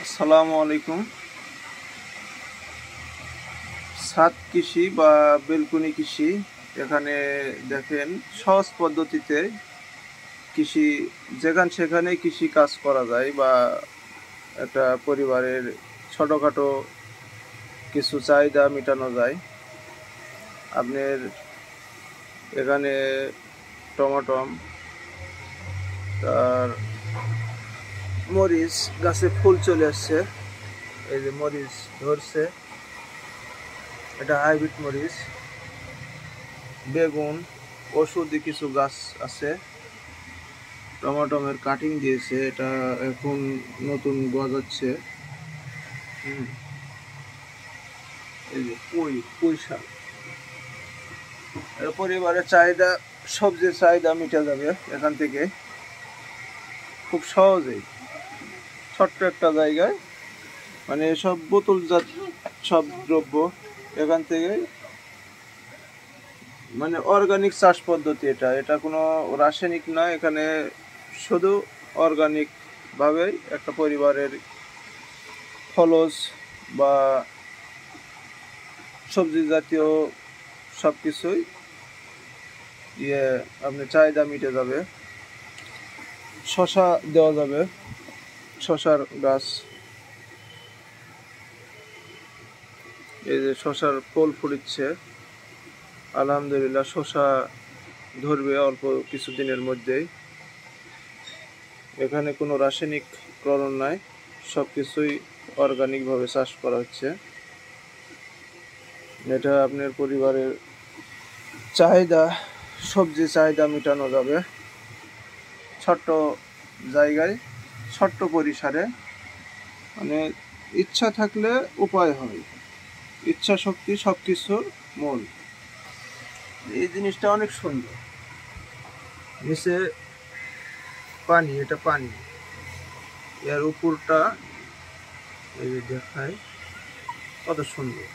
আসসালামু আলাইকুম। ছাদ কৃষি বা বেলকনি কৃষি, এখানে দেখেন সহজ পদ্ধতিতে কৃষি সেখানে কৃষি কাজ করা যায় বা একটা পরিবারের ছোটোখাটো কিছু চাহিদা মেটানো যায়। আপনার এখানে টমাটম, তার মরিচ গাছে ফুল চলে আসছে, এই যে মরিচ ধরছে, এটা হাইব্রিড মরিচ। বেগুন, ওষুধি কিছু গাছ আছে। টমাটমের কাটিং দিয়েছে, এটা এখন নতুন গজাচ্ছে। এই যে পুঁই শাক, পরিবারের চাহিদা, সবজির চাহিদা মিটে যাবে এখান থেকে খুব সহজেই, ছোট্ট একটা জায়গায়। মানে সব বোতলজাত সব দ্রব্য এখান থেকে, মানে অর্গানিক চাষ পদ্ধতি। এটা কোনো রাসায়নিক নয়, এখানে শুধু অর্গানিক ভাবেই একটা পরিবারের ফলজ বা সবজি জাতীয় সব কিছুই আপনি চাহিদা মিটে যাবে। শশা দেওয়া যাবে, শশার গাছ, এই যে শশার ফুল ফুটছে, আলহামদুলিল্লাহ শশা ধরবে অল্প কিছুদিনের মধ্যেই। এখানে কোনো রাসায়নিক করণ নাই, সব কিছুই অর্গানিকভাবে চাষ করা হচ্ছে। এটা আপনার পরিবারের চাহিদা, সবজি চাহিদা মেটানো যাবে ছোট্ট জায়গায়, ছোট্ট পরিসরে। মানে ইচ্ছা থাকলে উপায় হয়, ইচ্ছা শক্তি সব কিছুর মূল। এই জিনিসটা অনেক সুন্দর। নিচে পানি, এটা পানি, এর উপরটা এই যে দেখায় কত সুন্দর।